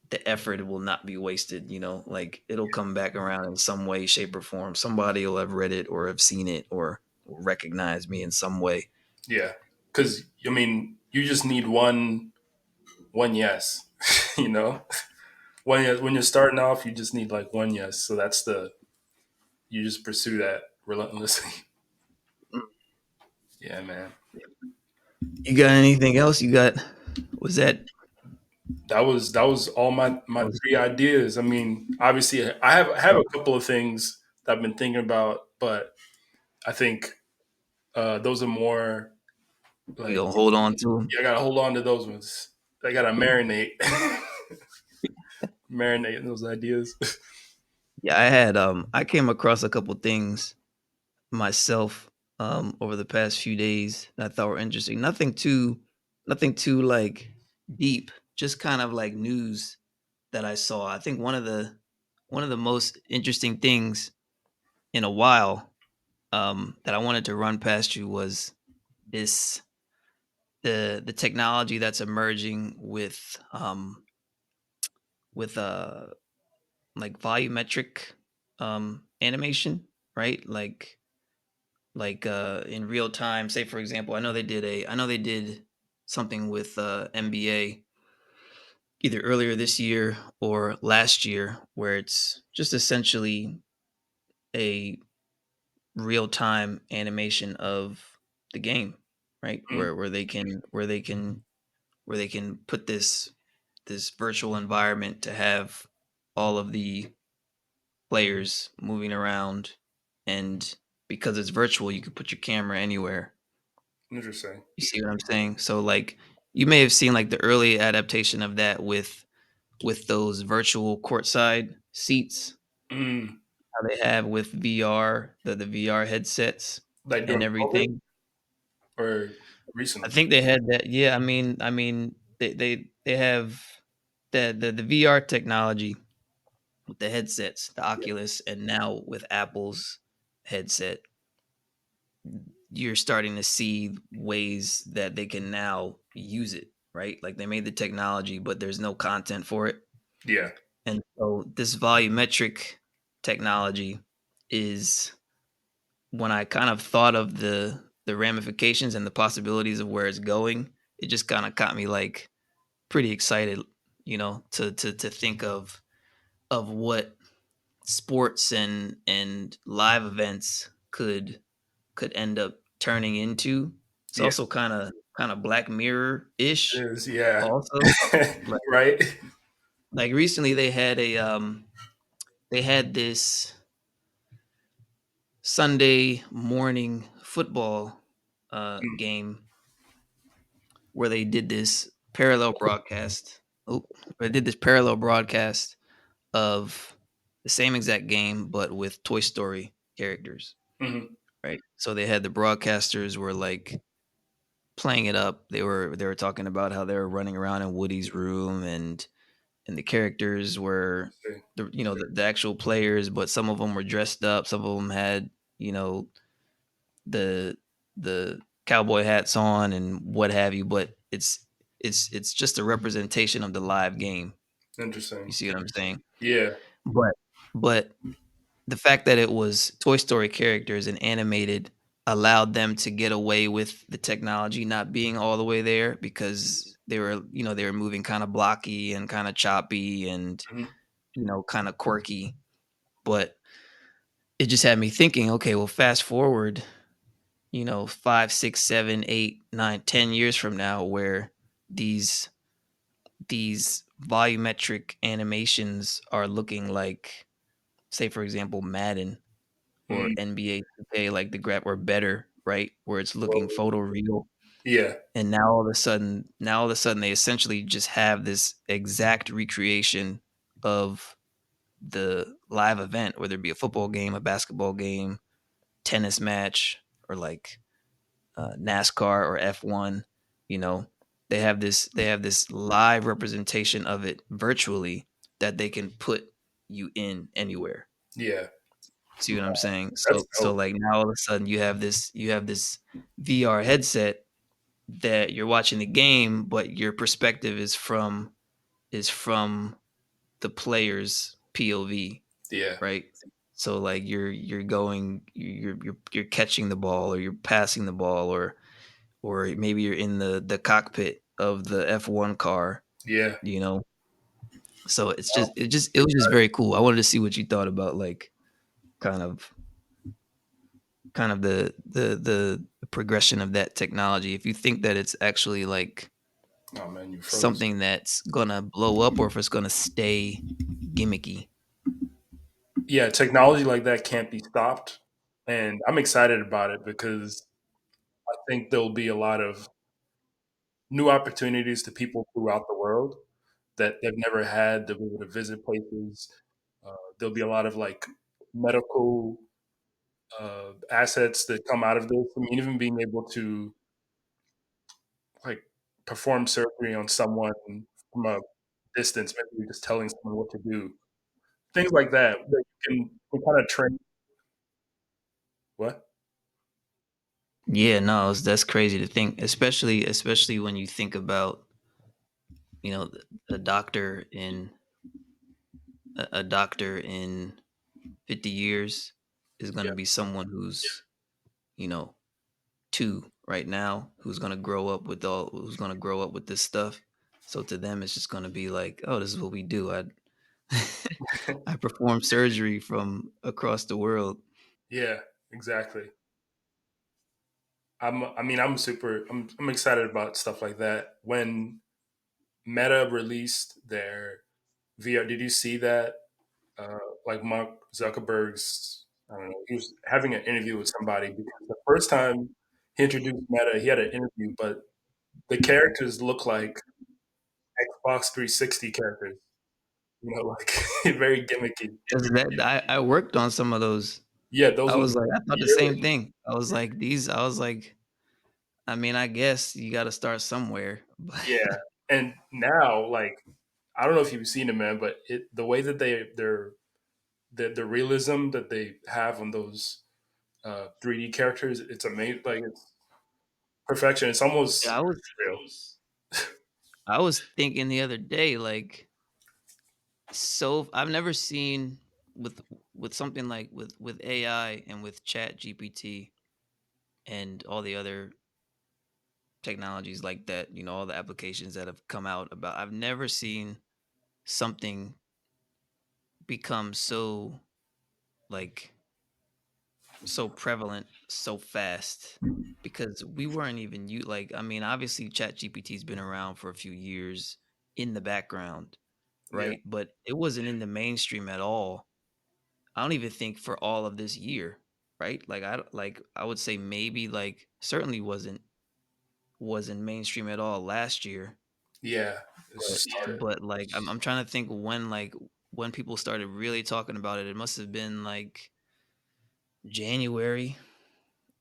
the effort will not be wasted. Like it'll come back around in some way, shape, or form. Somebody will have read it or have seen it or recognize me in some way. Yeah. Because I mean, you just need one yes. you know, one yes. When you're starting off, you just need like one yes. So that's the you just pursue that relentlessly. yeah, man. You got anything else? Was that That was all my was three ideas. I mean, obviously, I have a couple of things that I've been thinking about, but I think those are more you like gonna hold on to them? I gotta hold on to those ones. I gotta marinate, marinate in those ideas. Yeah, I came across a couple things myself over the past few days that I thought were interesting. Nothing too like deep, just kind of like news that I saw. I think one of the most interesting things in a while that I wanted to run past you was this the technology that's emerging with like volumetric animation, right? Like in real time. Say for example, I know they did something with NBA either earlier this year or last year, where it's just essentially a real time animation of the game, right? Mm, Where they can put this virtual environment to have all of the players moving around, and because it's virtual, you can put your camera anywhere. interesting. You see what I'm saying? So like you may have seen like the early adaptation of that with those virtual courtside seats, Mm, how they have with VR, the VR headsets like and during COVID everything. or I recently? think they had that. Yeah, I mean, they have the VR technology with the headsets, the Yeah. Oculus, and now with Apple's headset, you're starting to see ways that they can now use it, right? Like they made the technology, but there's no content for it. Yeah. And so this volumetric technology is when I kind of thought of the ramifications and the possibilities of where it's going, it just kind of got me like pretty excited, to think of what sports and live events could end up turning into. It's Yeah. also kind of Black Mirror It ish. is. Yeah. Also, like right. like recently they had this. Sunday morning football Mm, game where they did this parallel broadcast. Oh, they did this parallel broadcast of the same exact game, but with Toy Story characters, mhm, right? So they had the broadcasters were like playing it up. They were talking about how they were running around in Woody's room, and the characters were see. the actual players, but some of them were dressed up. Some of them had you know the the cowboy hats on and what have you. But it's just a representation of the live game. You Interesting. see what I'm saying? Yeah, But but the fact that it was Toy Story characters and animated allowed them to get away with the technology not being all the way there because they were moving kind of blocky and kind of choppy and mhm, kind of quirky. But it just had me thinking, okay, well, fast forward, 5, 6, 7, 8, 9, 10 years from now, where these these volumetric animations are looking like, say, for example, Madden or mm, NBA 2K, like the grab or better, right? Where it's looking well, photoreal. yeah, And now all of a sudden they essentially just have this exact recreation of the live event, whether it be a football game, a basketball game, tennis match, or like NASCAR or F1. You know, they have this live representation of it virtually that they can put you in anywhere. yeah. See what I'm saying? That's So dope. like now all of a sudden you have this VR headset that you're watching the game, but your perspective is from the player's POV, Yeah, right? So like you're catching the ball or you're passing the ball or maybe you're in the cockpit of the F1 car, yeah. you know. So Wow. it was just very cool. I wanted to see what you thought about like kind of the progression of that technology. If you think that it's actually like Oh man, you froze. something that's gonna blow up or if it's gonna stay gimmicky. Yeah, technology like that can't be stopped, and I'm excited about it because I think there'll be a lot of new opportunities to people throughout the world that they've never had. They'll be able to visit places. There'll be a lot of like medical assets that come out of this. I mean, even being able to like perform surgery on someone from a distance, maybe just telling someone what to do, things like that. That you can kind of train. What? Yeah, no, that's crazy to think, especially when you think about a doctor in 50 years is going Yeah, to be someone who's you know 2 right now who's going to grow up with this stuff. So to them it's just going to be like, oh, this is what we do. I I perform surgery from across the world. yeah, exactly. I mean, I'm excited about stuff like that. When Meta released their VR, did you see that? Uh, like Mark Zuckerberg's, I don't know, he was having an interview with somebody because the first time he introduced Meta, he had an interview, but the characters look like Xbox 360 characters. You know, like very gimmicky. 'Cause I worked on some of those. Yeah, those I ones was are like, I thought the really, same thing. I was like, I mean, I guess you got to start somewhere. But yeah. And now, like, I don't know if you've seen it, man, but the way that the realism that they have on those 3D characters, it's amazing. Like it's perfection. It's yeah, almost real. I was thinking the other day, like, so I've never seen with something like with AI and with Chat GPT and all the other technologies like that, all the applications that have come out about. I've never seen something become like so prevalent so fast because we weren't even you like I mean obviously Chat GPT's been around for a few years in the background, Yeah, right? But it wasn't in the mainstream at all. I don't even think for all of this year. right? Like I would say maybe like certainly wasn't mainstream at all last year, Yeah, it's but just started. like I'm trying to think when people started really talking about it. It must have been like January,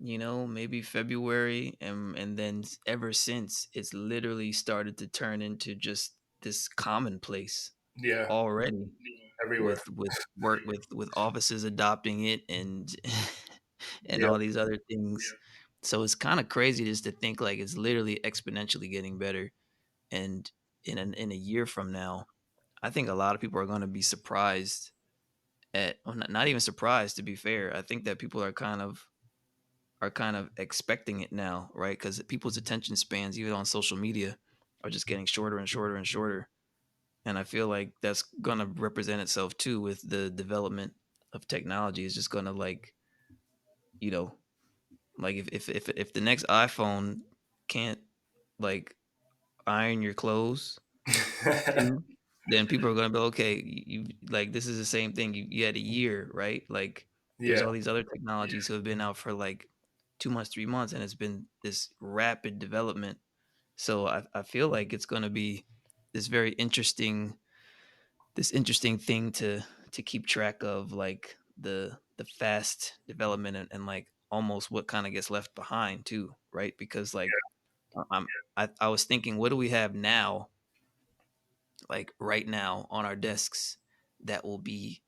maybe February, and then ever since it's literally started to turn into just this commonplace Yeah, already everywhere. with offices adopting it and and Yeah, all these other things. So it's kind of crazy just to think like it's literally exponentially getting better. And in a year from now, I think a lot of people are going to be surprised at, well, not even surprised, to be fair. I think that people are kind of expecting it now, right? Because people's attention spans, even on social media, are just getting shorter and shorter and shorter. And I feel like that's gonna represent itself too with the development of technology. It's just gonna you know, like if the next iPhone can't like iron your clothes too, then people are gonna be okay. You like this is the same thing. You had a year, right? Like there's yeah, all these other technologies who have been out for like 2 months, 3 months, and it's been this rapid development. So I feel like it's gonna be this very interesting thing to keep track of, like the fast development and like almost what kind of gets left behind too, right? Because like I'm I was thinking, what do we have now, like right now on our desks that will be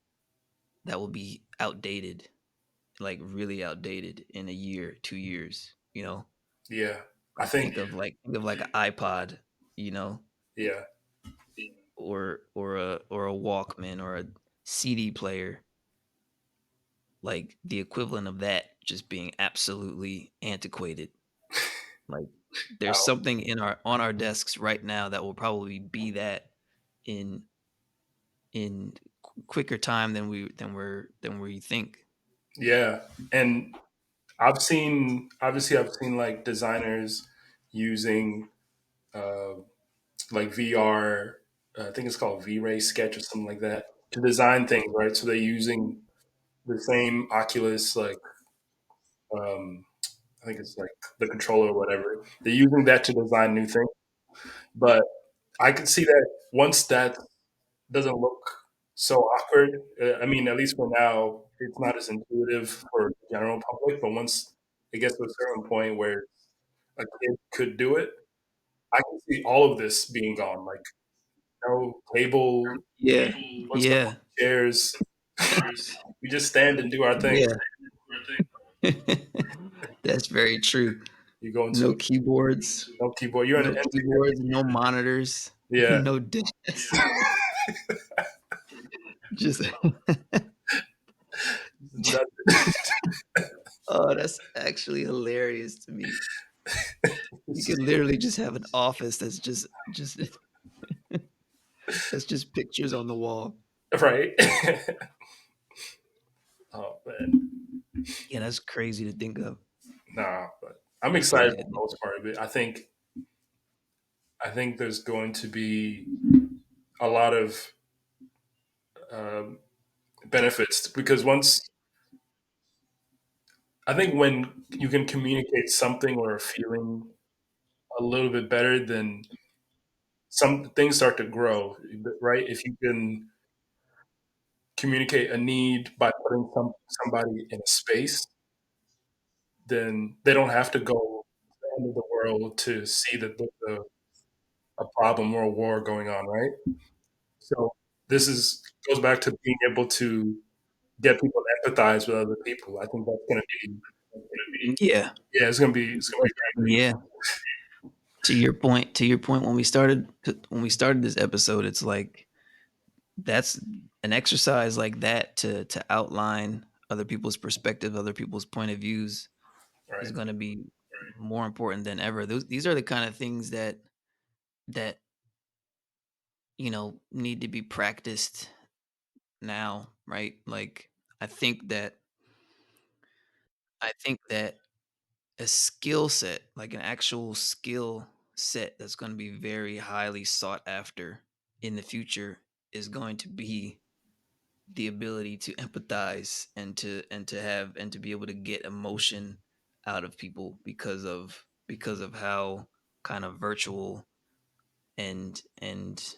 outdated, like really outdated in a year, 2 years, yeah. I like think, think of like an iPod, you know, yeah, or a Walkman or a CD player, like the equivalent of that just being absolutely antiquated. Like there's wow. something in our on our desks right now that will probably be that in quicker time than we think. Yeah, and I've seen like designers using uh, like VR. I think it's called V-Ray Sketch or something like that to design things, right? So they're using the same Oculus, like I think it's like the controller or whatever. They're using that to design new things. But I could see that once that doesn't look so awkward. I mean, at least for now, it's not as intuitive for the general public. But once it gets to a certain point where a kid could do it, I can see all of this being gone. Like no table, Yeah. what's the Yeah. chairs? We just stand and do our thing. Yeah. That's very true. You go into No keyboards, no keyboard. You're in an no empty. keyboards, no monitors, Yeah, no discs. Just oh, that's actually hilarious to me. You could literally just have an office that's just that's just pictures on the wall. right. Oh man, Yeah, that's crazy to think of. nah. But I'm That's excited crazy for to the think of. most part of it. I think there's going to be a lot of um, benefits because once I think when you can communicate something or a feeling a little bit better, then some things start to grow, right? If you can communicate a need by putting somebody in a space, then they don't have to go to the end of the world to see that there's a problem or a war going on, right? So this is goes back to being able to get people to empathize with other people. I think that's going to be Yeah. yeah, it's going to be Yeah. To your point when we started this episode, it's like that's an exercise like that to outline other people's perspective, other people's point of views great, is right? going to be more important than ever. These are the kind of things that need to be practiced now, right? Like I think that I think that a skill set, like an actual skill set that's going to be very highly sought after in the future is going to be the ability to empathize and to have and to be able to get emotion out of people because of how kind of virtual and and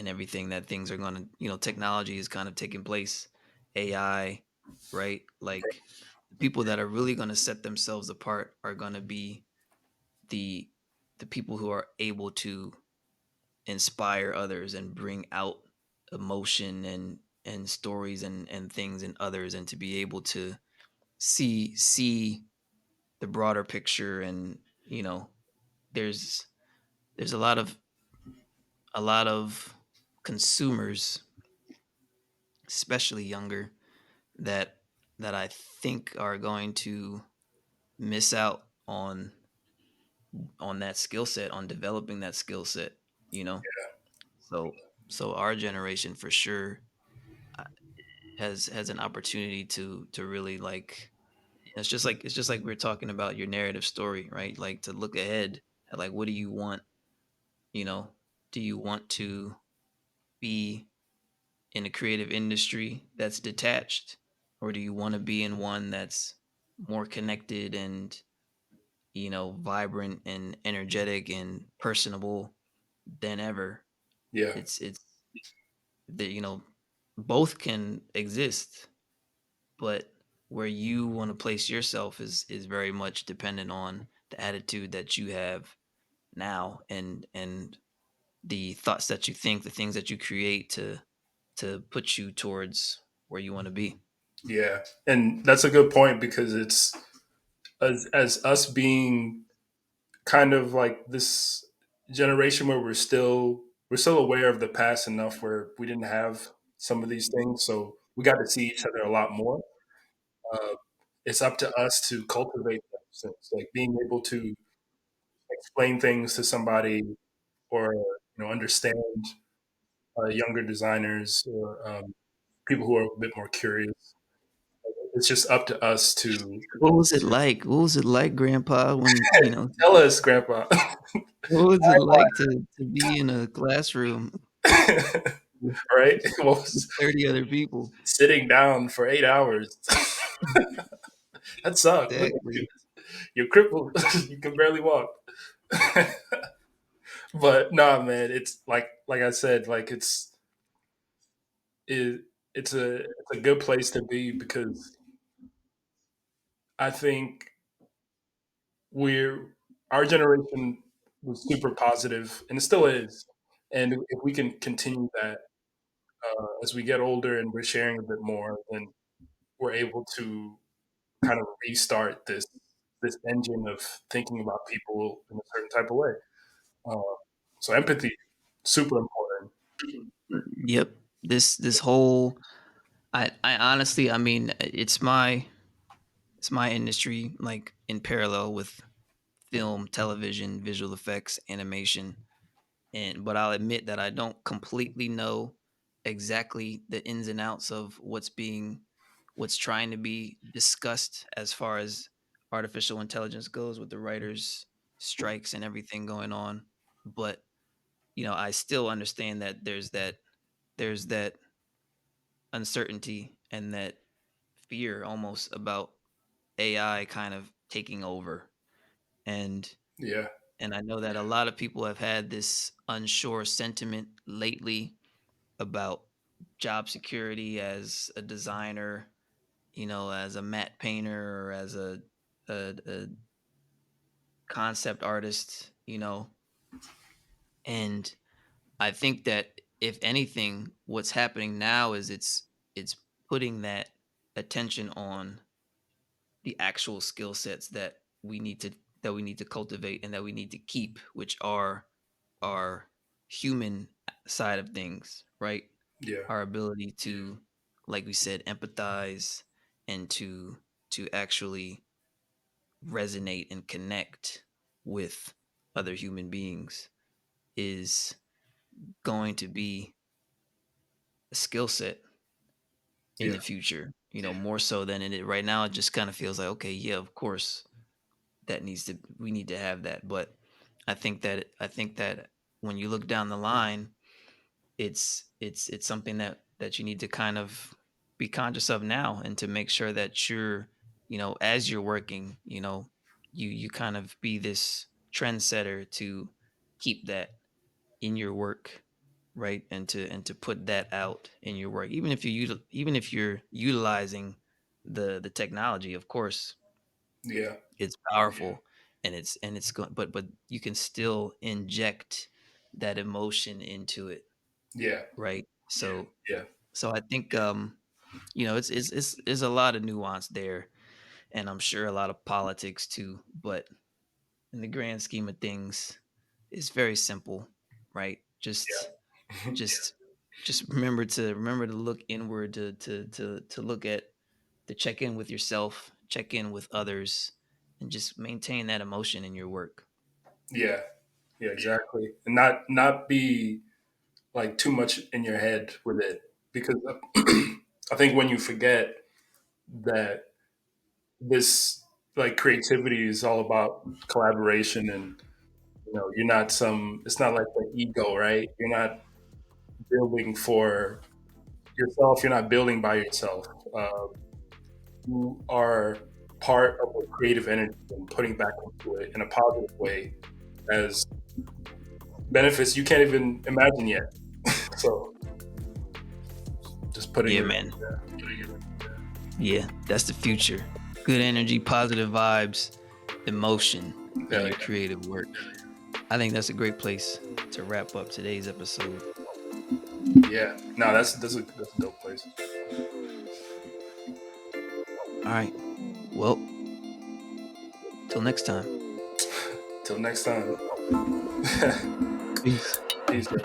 everything that things are going to, technology is kind of taking place, AI, right? Like the people that are really going to set themselves apart are going to be the the people who are able to inspire others and bring out emotion and stories and things in others, and to be able to see the broader picture. And there's there's a lot of consumers, especially younger, that I think are going to miss out on that skill set, on developing that skill set, you know. So our generation for sure uh, has an opportunity to really like, it's just like we're talking about your narrative story, right? Like to look ahead at like, what do you want, you know? Do you want to be in a creative industry that's detached, or do you want to be in one that's more connected and, vibrant and energetic and personable than ever? Yeah. It's the, both can exist, but where you want to place yourself is very much dependent on the attitude that you have now, and the thoughts that you think, the things that you create to put you towards where you want to be. Yeah. And that's a good point because it's as us being kind of like this generation where we're still aware of the past enough where we didn't have some of these things, so we got to see each other a lot more. Uh, it's up to us to cultivate that sense, like being able to explain things to somebody or understand younger designers or people who are a bit more curious. It's just up to us to What was it like? What was it like, Grandpa, when, tell us, Grandpa. what was it like to be in a classroom with Right? with What was 30 other people? sitting down for 8 hours? That sucked. Look at you. Exactly. You're crippled. You can barely walk. But nah, man, it's like I said, like it, it's a good place to be because I think we're our generation was super positive and it still is. And if we can continue that as we get older and we're sharing a bit more, then we're able to kind of restart this engine of thinking about people in a certain type of way. Uh, so empathy, super important. Yep. This whole, I honestly, I mean, it's my industry, like in parallel with film, television, visual effects, animation. And but I'll admit that I don't completely know exactly the ins and outs of what's trying to be discussed as far as artificial intelligence goes, with the writers strikes and everything going on. But I still understand that there's that uncertainty and that fear almost about AI kind of taking over. And Yeah, I know that a lot of people have had this unsure sentiment lately about job security as a designer, as a matte painter, or as a concept artist, and I think that if anything, what's happening now is it's putting that attention on the actual skill sets that we need to cultivate and that we need to keep, which are our human side of things, right? yeah, Our ability to, like we said, empathize and to actually resonate and connect with other human beings is going to be a skill set in yeah, the future, more so than in it right now. It just kind of feels like, okay, yeah, of course, we need to have that. But I think that when you look down the line, it's something that you need to kind of be conscious of now, and to make sure that you're, as you're working, you kind of be this trendsetter to keep that in your work, right? And to put that out in your work, even if you're utilizing the technology, of course, Yeah. it's powerful, and it's going, but you can still inject that emotion into it, Yeah. right? Yeah. So I think, it's a lot of nuance there, and I'm sure a lot of politics too, but in the grand scheme of things, it's very simple, right? Just just remember to look inward, to look at, to check in with yourself, check in with others, and just maintain that emotion in your work. Yeah. Yeah. Exactly. And not be like too much in your head with it, because I think when you forget that this like creativity is all about collaboration, and you're not some it's not like the ego, right? You're not building for yourself, you're not building by yourself. uh, you are part of a creative energy and putting back into it in a positive way as benefits you can't even imagine yet. So just putting Yeah, it man. Yeah, that's the future. Good energy, positive vibes, emotion in yeah, your creative work. I think that's a great place to wrap up today's episode. yeah. No, that's a dope place. All right. Well, till next time. Till next time. Peace. Peace, bro.